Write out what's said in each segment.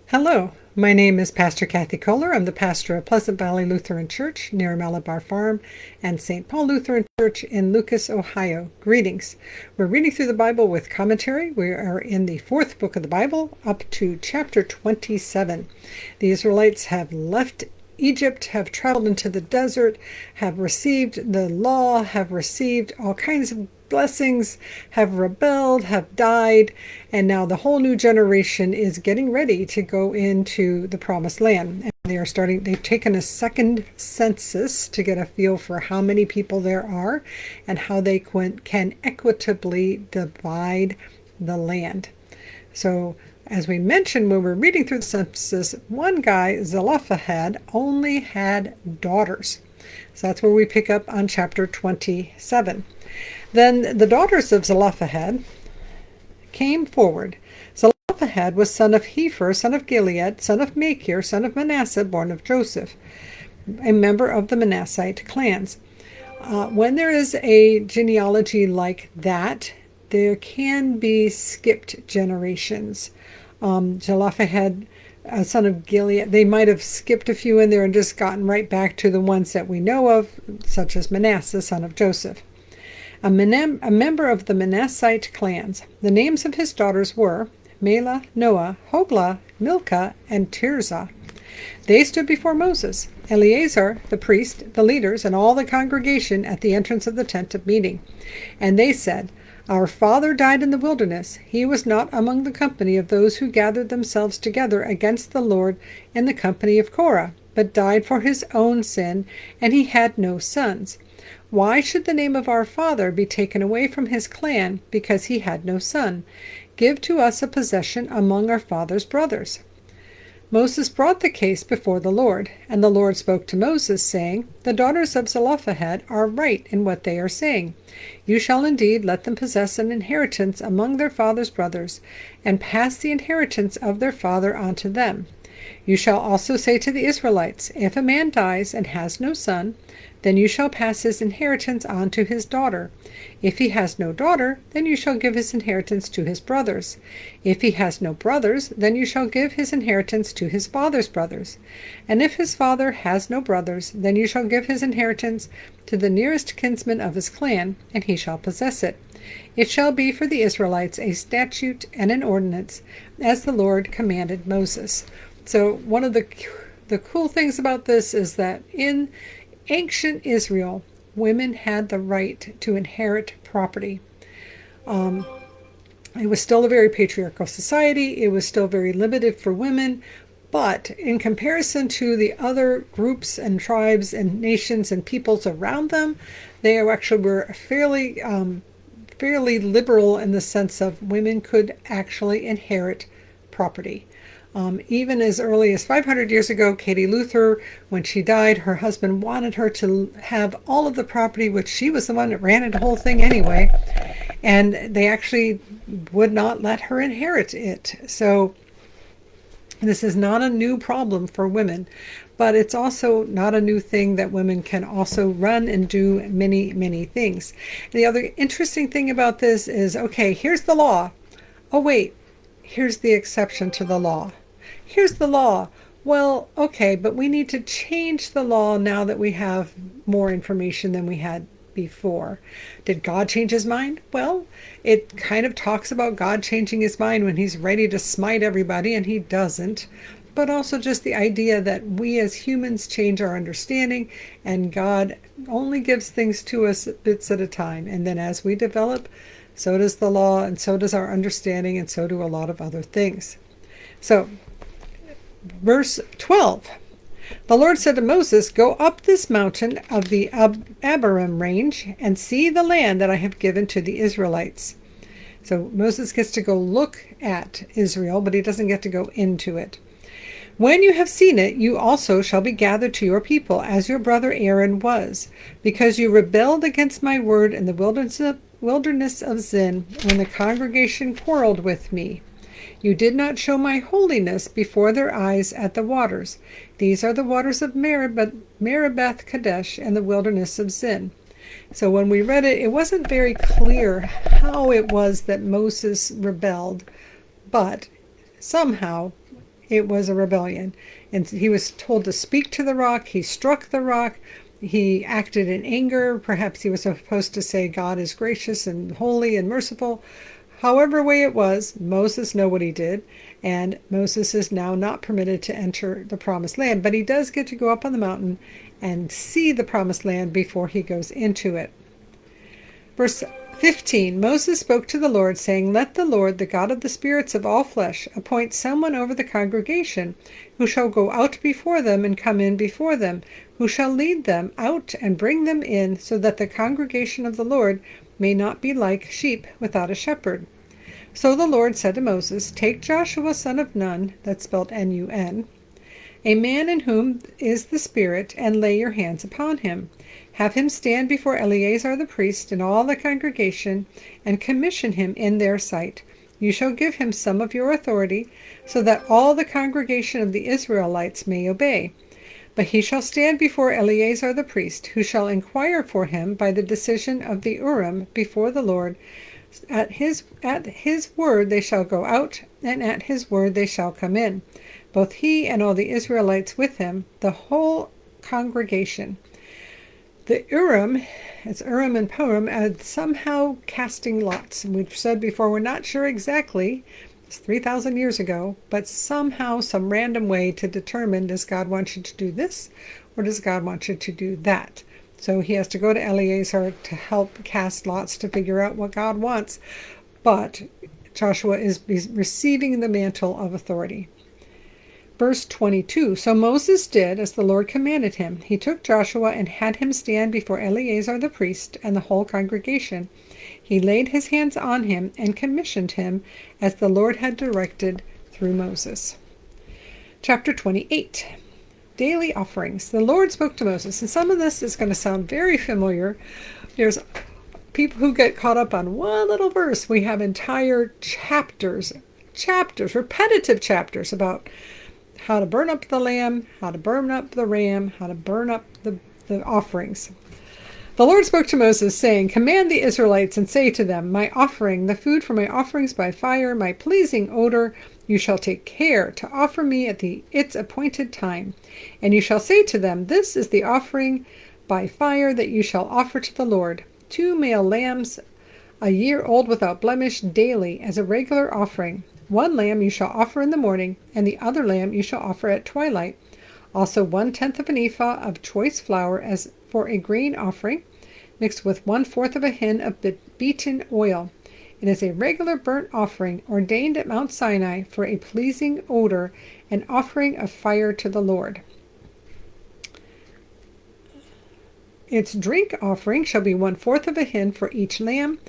Hello, my name is Pastor Kathy Kollar. I'm the pastor of Pleasant Valley Lutheran Church near Malabar Farm and St. Paul Lutheran Church in Lucas, Ohio. Greetings. We're reading through the Bible with commentary. We are in the fourth book of the Bible, up to chapter 27. The Israelites have left Egypt, have traveled into the desert, have received the law, have received all kinds of blessings, have rebelled, have died, and now the whole new generation is getting ready to go into the promised land. And they've taken a second census to get a feel for how many people there are and how they can equitably divide the land. So as we mentioned when we're reading through the census, one guy, Zelophehad, only had daughters. So that's where we pick up on chapter 27. Then the daughters of Zelophehad came forward. Zelophehad was son of Hepher, son of Gilead, son of Machir, son of Manasseh, born of Joseph, a member of the Manassite clans. When there is a genealogy like that, there can be skipped generations. Zelophehad, son of Gilead, they might have skipped a few in there and just gotten right back to the ones that we know of, such as Manasseh, son of Joseph. A member of the Manassite clans. The names of his daughters were Mela, Noah, Hoglah, Milcah, and Tirzah. They stood before Moses, Eleazar, the priest, the leaders, and all the congregation at the entrance of the tent of meeting. And they said, "Our father died in the wilderness. He was not among the company of those who gathered themselves together against the Lord in the company of Korah, but died for his own sin, and he had no sons. Why should the name of our father be taken away from his clan because he had no son? Give to us a possession among our father's brothers." Moses brought the case before the Lord, and the Lord spoke to Moses, saying, "The daughters of Zelophehad are right in what they are saying. You shall indeed let them possess an inheritance among their father's brothers, and pass the inheritance of their father on to them. You shall also say to the Israelites, if a man dies and has no son, then you shall pass his inheritance on to his daughter. If he has no daughter, then you shall give his inheritance to his brothers. If he has no brothers, then you shall give his inheritance to his father's brothers. And if his father has no brothers, then you shall give his inheritance to the nearest kinsman of his clan, and he shall possess it. It shall be for the Israelites a statute and an ordinance, as the Lord commanded Moses." So one of the cool things about this is that in ancient Israel, women had the right to inherit property. It was still a very patriarchal society. It was still very limited for women. But in comparison to the other groups and tribes and nations and peoples around them, they actually were fairly liberal in the sense of women could actually inherit property. Even as early as 500 years ago, Katie Luther, when she died, her husband wanted her to have all of the property, which she was the one that ran the whole thing anyway, and they actually would not let her inherit it. So this is not a new problem for women, but it's also not a new thing that women can also run and do many, many things. And the other interesting thing about this is, okay, here's the law. Oh, wait, here's the exception to the law. Here's the law. Well, okay, but we need to change the law now that we have more information than we had before. Did God change his mind? Well, it kind of talks about God changing his mind when he's ready to smite everybody, and he doesn't. But also just the idea that we as humans change our understanding, and God only gives things to us bits at a time. And then as we develop, so does the law, and so does our understanding, and so do a lot of other things. So, verse 12. The Lord said to Moses, "Go up this mountain of the Abarim range and see the land that I have given to the Israelites." So Moses gets to go look at Israel, but he doesn't get to go into it. "When you have seen it, you also shall be gathered to your people, as your brother Aaron was, because you rebelled against my word in the wilderness of Zin, when the congregation quarreled with me. You did not show my holiness before their eyes at the waters. These are the waters of Meribeth Kadesh and the wilderness of Zin." So when we read it, it wasn't very clear how it was that Moses rebelled, but somehow It was a rebellion. And he was told to speak to the rock. He struck the rock. He acted in anger. Perhaps he was supposed to say God is gracious and holy and merciful. However way it was, Moses knew what he did, and Moses is now not permitted to enter the promised land, but he does get to go up on the mountain and see the promised land before he goes into it. Verse 15, Moses spoke to the Lord, saying, Let the Lord, the God of the spirits of all flesh, appoint someone over the congregation, who shall go out before them and come in before them, who shall lead them out and bring them in, so that the congregation of the Lord may not be like sheep without a shepherd. So the Lord said to Moses, Take Joshua son of Nun, that's spelled N-U-N, a man in whom is the Spirit, and lay your hands upon him. Have him stand before Eleazar the priest and all the congregation, and commission him in their sight. You shall give him some of your authority, so that all the congregation of the Israelites may obey. But he shall stand before Eleazar the priest, who shall inquire for him by the decision of the Urim before the Lord. At his word they shall go out, and at his word they shall come in, both he and all the Israelites with him, the whole congregation. The Urim, it's Urim and Purim, somehow casting lots. And we've said before, we're not sure exactly. It's 3,000 years ago, but somehow, some random way to determine, does God want you to do this, or does God want you to do that? So he has to go to Eleazar to help cast lots to figure out what God wants. But Joshua is receiving the mantle of authority. Verse 22, So Moses did as the Lord commanded him. He took Joshua and had him stand before Eleazar the priest and the whole congregation. He laid his hands on him and commissioned him as the Lord had directed through Moses. Chapter 28, Daily Offerings. The Lord spoke to Moses, and some of this is going to sound very familiar. There's people who get caught up on one little verse. We have entire chapters, repetitive chapters about how to burn up the lamb, how to burn up the ram, how to burn up the offerings. The Lord spoke to Moses, saying, Command the Israelites and say to them, My offering, the food for my offerings by fire, my pleasing odor, you shall take care to offer me at its appointed time. And you shall say to them, This is the offering by fire that you shall offer to the Lord, 2 male lambs, a year old without blemish, daily, as a regular offering. 1 lamb you shall offer in the morning, and the other lamb you shall offer at twilight. Also 1/10 of an ephah of choice flour as for a grain offering, mixed with 1/4 of a hin of beaten oil. It is a regular burnt offering, ordained at Mount Sinai for a pleasing odor, an offering of fire to the Lord. Its drink offering shall be 1/4 of a hin for each lamb.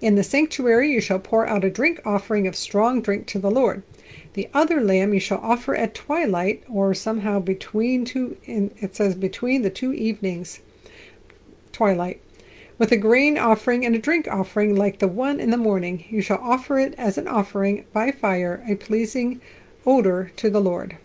In the sanctuary you shall pour out a drink offering of strong drink to the Lord. The other lamb you shall offer at twilight, or somehow between the 2 evenings, twilight, with a grain offering and a drink offering like the one in the morning. You shall offer it as an offering by fire, a pleasing odor to the Lord.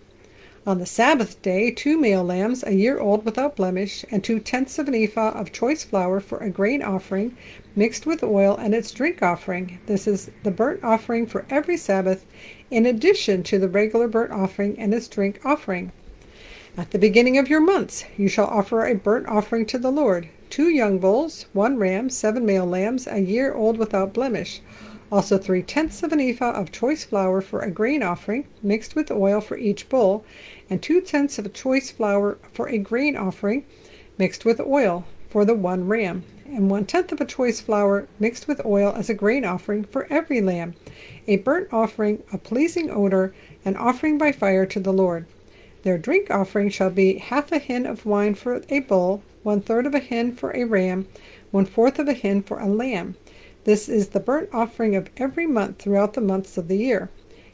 On the Sabbath day, 2 male lambs, a year old without blemish, and 2/10 of an ephah of choice flour for a grain offering, mixed with oil, and its drink offering. This is the burnt offering for every Sabbath, in addition to the regular burnt offering and its drink offering. At the beginning of your months, you shall offer a burnt offering to the Lord, 2 young bulls, 1 ram, 7 male lambs, a year old without blemish. Also 3/10 of an ephah of choice flour for a grain offering, mixed with oil for each bull, and 2/10 of a choice flour for a grain offering, mixed with oil for the 1 ram, and 1/10 of a choice flour mixed with oil as a grain offering for every lamb, a burnt offering, a pleasing odor, an offering by fire to the Lord. Their drink offering shall be 1/2 a hin of wine for a bull, 1/3 of a hin for a ram, 1/4 of a hin for a lamb. This is the burnt offering of every month throughout the months of the year.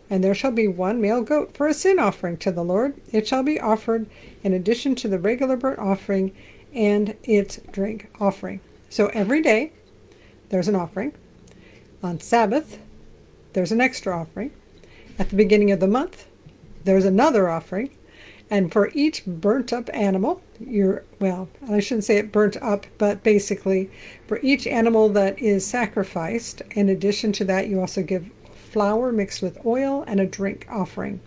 And there shall be 1 male goat for a sin offering to the Lord. It shall be offered in addition to the regular burnt offering and its drink offering. So every day there's an offering. On Sabbath there's an extra offering. At the beginning of the month there's another offering. And for each burnt up animal, I shouldn't say it burnt up, but basically for each animal that is sacrificed, in addition to that, you also give flour mixed with oil and a drink offering.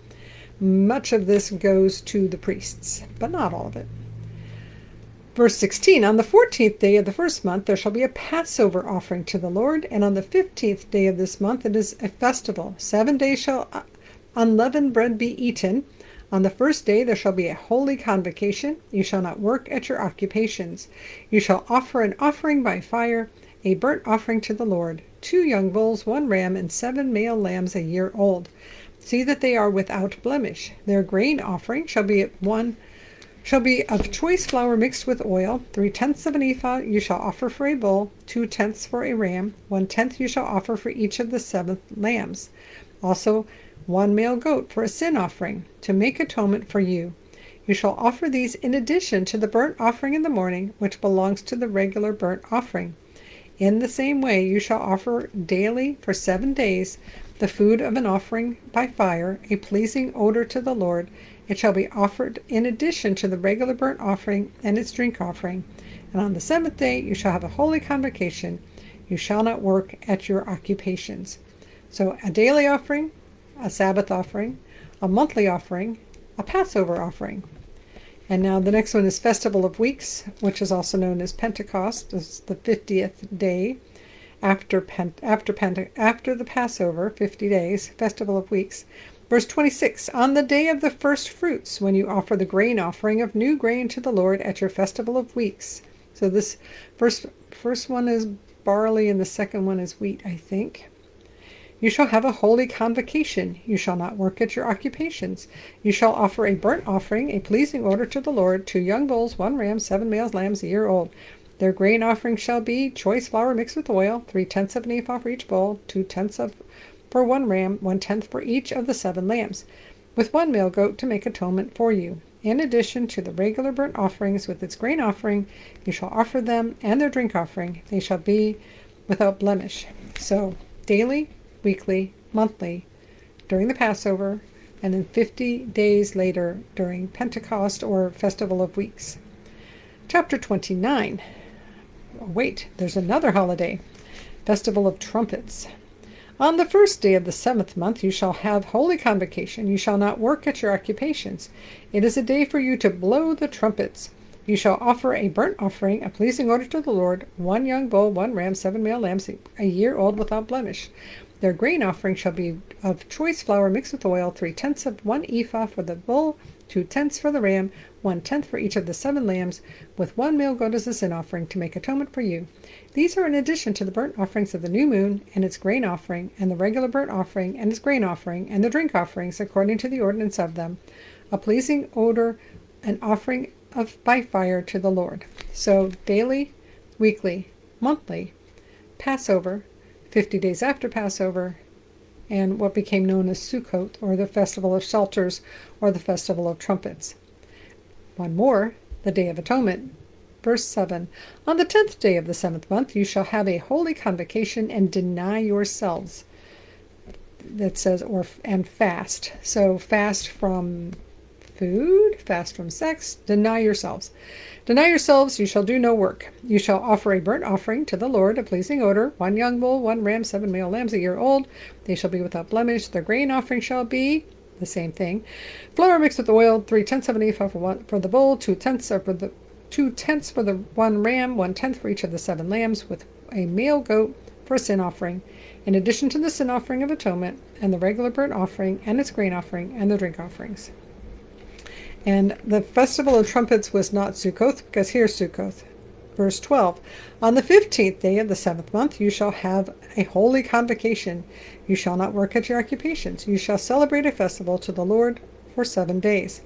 Much of this goes to the priests, but not all of it. Verse 16, on the 14th day of the first month there shall be a Passover offering to the Lord, and on the 15th day of this month it is a festival. 7 days shall unleavened bread be eaten. On the first day there shall be a holy convocation. You shall not work at your occupations. You shall offer an offering by fire, a burnt offering to the Lord, 2 young bulls, 1 ram, and 7 male lambs a year old. See that they are without blemish. Their grain offering shall be of choice flour mixed with oil. 3/10 of an ephah you shall offer for a bull, 2/10 for a ram, 1/10 you shall offer for each of the 7 lambs. Also 1 male goat for a sin offering, to make atonement for you. You shall offer these in addition to the burnt offering in the morning, which belongs to the regular burnt offering. In the same way you shall offer daily for 7 days the food of an offering by fire, a pleasing odor to the Lord. It shall be offered in addition to the regular burnt offering and its drink offering. And on the 7th day you shall have a holy convocation. You shall not work at your occupations. So a daily offering, a Sabbath offering, a monthly offering, a Passover offering. And now the next one is Festival of Weeks, which is also known as Pentecost. It's the 50th day after the Passover, 50 days, Festival of Weeks. Verse 26, on the day of the first fruits, when you offer the grain offering of new grain to the Lord at your Festival of Weeks. So this first one is barley and the second one is wheat, I think. You shall have a holy convocation. You shall not work at your occupations. You shall offer a burnt offering, a pleasing odor to the Lord, 2 young bulls, 1 ram, 7 male lambs a year old. Their grain offering shall be choice flour mixed with oil, 3/10 of an ephah for each bull, 2/10 for 1 ram, 1/10 for each of the 7 lambs, with 1 male goat to make atonement for you. In addition to the regular burnt offerings with its grain offering, you shall offer them and their drink offering. They shall be without blemish. So daily, weekly, monthly, during the Passover, and then 50 days later during Pentecost or Festival of Weeks. Chapter 29. Oh, wait, there's another holiday, Festival of Trumpets. On the first day of the 7th month you shall have holy convocation. You shall not work at your occupations. It is a day for you to blow the trumpets. You shall offer a burnt offering, a pleasing odor to the Lord, 1 young bull, 1 ram, 7 male lambs a year old without blemish. Their grain offering shall be of choice flour mixed with oil, 3/10 of 1 ephah for the bull, 2/10 for the ram, 1/10 for each of the 7 lambs, with 1 male goat as a sin offering to make atonement for you. These are in addition to the burnt offerings of the new moon and its grain offering, and the regular burnt offering and its grain offering, and the drink offerings according to the ordinance of them, a pleasing odor, an offering of by fire to the Lord. So daily, weekly, monthly, Passover, 50 days after Passover, and what became known as Sukkot, or the Festival of Shelters, or the Festival of Trumpets. One more, the Day of Atonement. Verse 7, on the 10th day of the 7th month you shall have a holy convocation and deny yourselves. That says, and fast. So fast from food, fast from sex, deny yourselves. Deny yourselves, you shall do no work. You shall offer a burnt offering to the Lord, a pleasing odor, 1 young bull, 1 ram, 7 male lambs a year old. They shall be without blemish. Their grain offering shall be the same thing. Flour mixed with oil, 3/10 of an ephah for the bull, 2/10 for the 1 ram, 1/10 for each of the 7 lambs, with a male goat for a sin offering, in addition to the sin offering of atonement, and the regular burnt offering, and its grain offering, and the drink offerings. And the Festival of Trumpets was not Sukkoth, because here's Sukkoth. Verse 12, on the 15th day of the 7th month you shall have a holy convocation. You shall not work at your occupations. You shall celebrate a festival to the Lord for 7 days.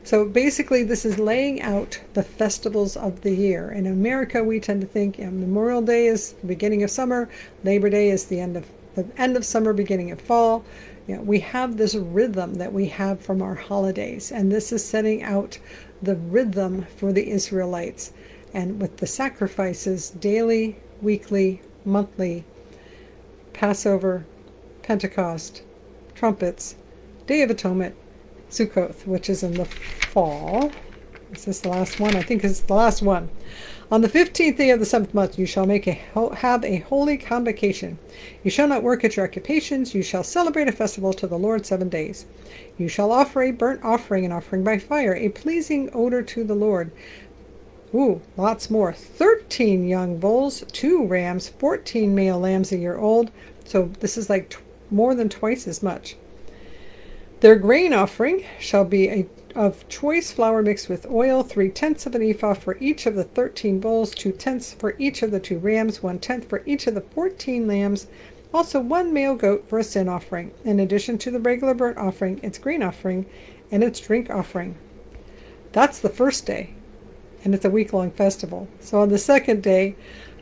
So basically this is laying out the festivals of the year. In America we tend to think Memorial Day is the beginning of summer, Labor Day is the end of summer, beginning of fall. We have this rhythm that we have from our holidays, and this is setting out the rhythm for the Israelites, and with the sacrifices daily, weekly, monthly, Passover, Pentecost, trumpets, Day of Atonement, Sukkoth, which is in the fall. Is this the last one? I think it's the last one. On the 15th day of the 7th month you shall have a holy convocation. You shall not work at your occupations. You shall celebrate a festival to the Lord 7 days. You shall offer a burnt offering, an offering by fire, a pleasing odor to the Lord. Ooh, lots more. 13 young bulls, 2 rams, 14 male lambs a year old. So this is like more than twice as much. Their grain offering shall be of choice flour mixed with oil, 3/10 of an ephah for each of the 13 bulls, 2/10 for each of the 2 rams, 1/10 for each of the 14 lambs, also 1 male goat for a sin offering, in addition to the regular burnt offering, its grain offering, and its drink offering. That's the first day, and it's a week-long festival. So on the second day,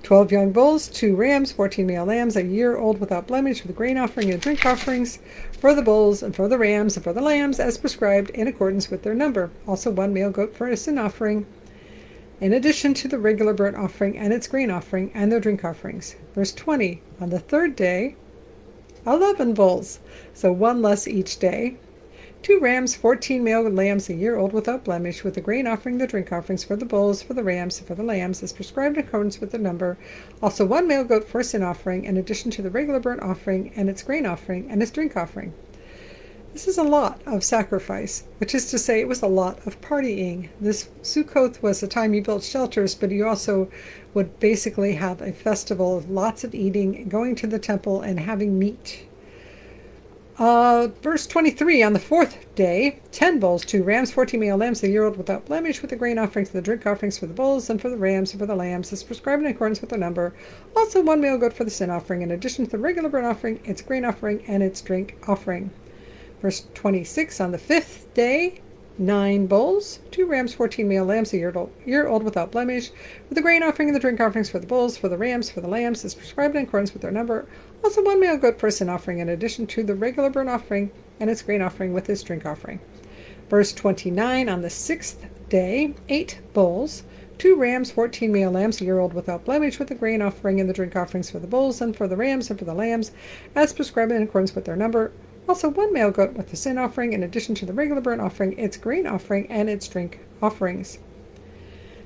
12 young bulls, 2 rams, 14 male lambs, a year old without blemish, for the grain offering and drink offerings for the bulls and for the rams and for the lambs, as prescribed in accordance with their number. Also 1 male goat for a sin offering, in addition to the regular burnt offering and its grain offering and their drink offerings. Verse 20, on the third day, 11 bulls, so 1 less each day, 2 rams, 14 male lambs a year old without blemish, with the grain offering, the drink offerings for the bulls, for the rams, and for the lambs, as prescribed in accordance with the number. Also 1 male goat for a sin offering, in addition to the regular burnt offering and its grain offering and its drink offering. This is a lot of sacrifice, which is to say it was a lot of partying. This Sukkoth was a time you built shelters, but you also would basically have a festival of lots of eating, going to the temple, and having meat. Verse 23, on the 4th day, 10 bulls, 2 rams, 14 male lambs a year old without blemish, with the grain offerings and the drink offerings for the bulls and for the rams and for the lambs, as prescribed in accordance with their number. Also 1 male goat for the sin offering, in addition to the regular burnt offering, its grain offering, and its drink offering. Verse 26, on the 5th day, 9 bulls, 2 rams, 14 male lambs a year old without blemish, with the grain offering and the drink offerings for the bulls, for the rams, for the lambs, as prescribed in accordance with their number. Also 1 male goat for a sin offering, in addition to the regular burnt offering and its grain offering with its drink offering. Verse 29, on the 6th day, 8 bulls, 2 rams, 14 male lambs a year old without blemish, with the grain offering and the drink offerings for the bulls and for the rams and for the lambs, as prescribed in accordance with their number. Also 1 male goat with the sin offering, in addition to the regular burnt offering, its grain offering, and its drink offerings.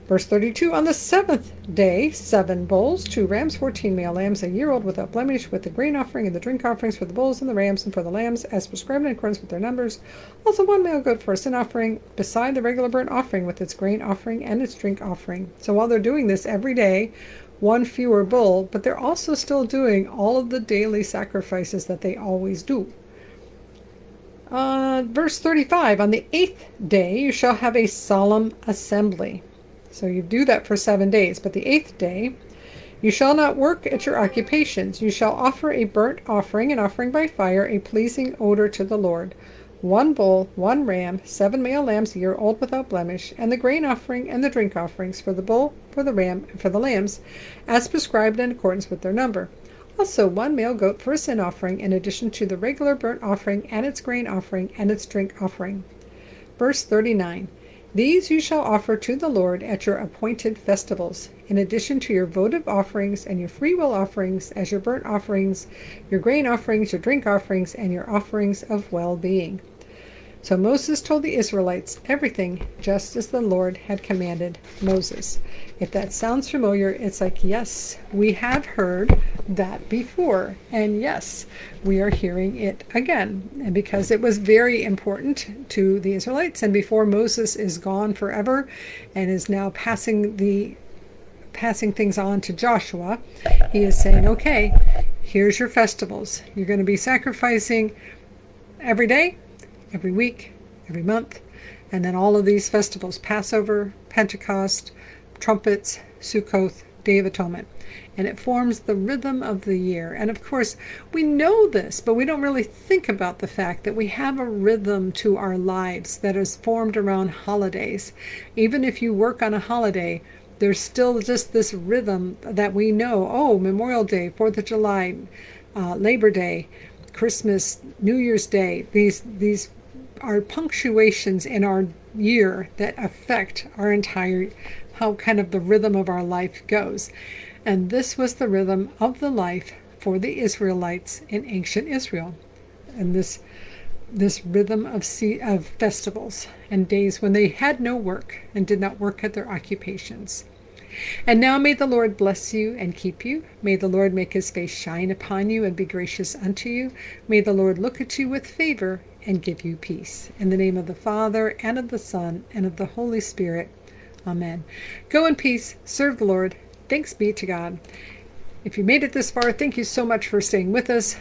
Verse 32, on the 7th day, 7 bulls, 2 rams, 14 male lambs a year old without blemish, with the grain offering and the drink offerings for the bulls and the rams and for the lambs, as prescribed in accordance with their numbers. Also 1 male goat for a sin offering, beside the regular burnt offering, with its grain offering and its drink offering. So while they're doing this every day, 1 fewer bull, but they're also still doing all of the daily sacrifices that they always do. Verse 35, on the 8th day you shall have a solemn assembly. So you do that for 7 days, but the 8th day you shall not work at your occupations. You shall offer a burnt offering, an offering by fire, a pleasing odor to the Lord. 1 bull, 1 ram, 7 male lambs a year old without blemish, and the grain offering and the drink offerings for the bull, for the ram, and for the lambs, as prescribed in accordance with their number. Also 1 male goat for a sin offering, in addition to the regular burnt offering and its grain offering and its drink offering. Verse 39, these you shall offer to the Lord at your appointed festivals, in addition to your votive offerings and your freewill offerings, as your burnt offerings, your grain offerings, your drink offerings, and your offerings of well-being. So Moses told the Israelites everything just as the Lord had commanded Moses. If that sounds familiar, it's like, yes, we have heard that before. And yes, we are hearing it again. And because it was very important to the Israelites, and before Moses is gone forever and is now passing things on to Joshua, he is saying, okay, here's your festivals. You're going to be sacrificing every day, every week, every month, and then all of these festivals: Passover, Pentecost, trumpets, Sukkoth, Day of Atonement. And it forms the rhythm of the year. And of course, we know this, but we don't really think about the fact that we have a rhythm to our lives that is formed around holidays. Even if you work on a holiday, there's still just this rhythm that we know. Oh, Memorial Day, 4th of July, Labor Day, Christmas, New Year's Day. These are punctuations in our year that affect our entire, how kind of the rhythm of our life goes. And this was the rhythm of the life for the Israelites in ancient Israel. And this rhythm of festivals and days when they had no work and did not work at their occupations. And now may the Lord bless you and keep you. May the Lord make his face shine upon you and be gracious unto you. May the Lord look at you with favor and give you peace. In the name of the Father, and of the Son, and of the Holy Spirit. Amen. Go in peace. Serve the Lord. Thanks be to God. If you made it this far, thank you so much for staying with us.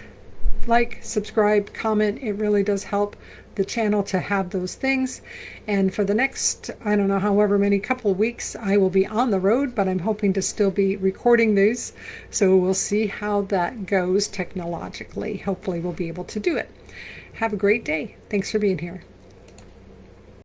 Like, subscribe, comment. It really does help the channel to have those things. And for the next, I don't know, however many couple weeks, I will be on the road, but I'm hoping to still be recording these. So we'll see how that goes technologically. Hopefully we'll be able to do it. Have a great day. Thanks for being here.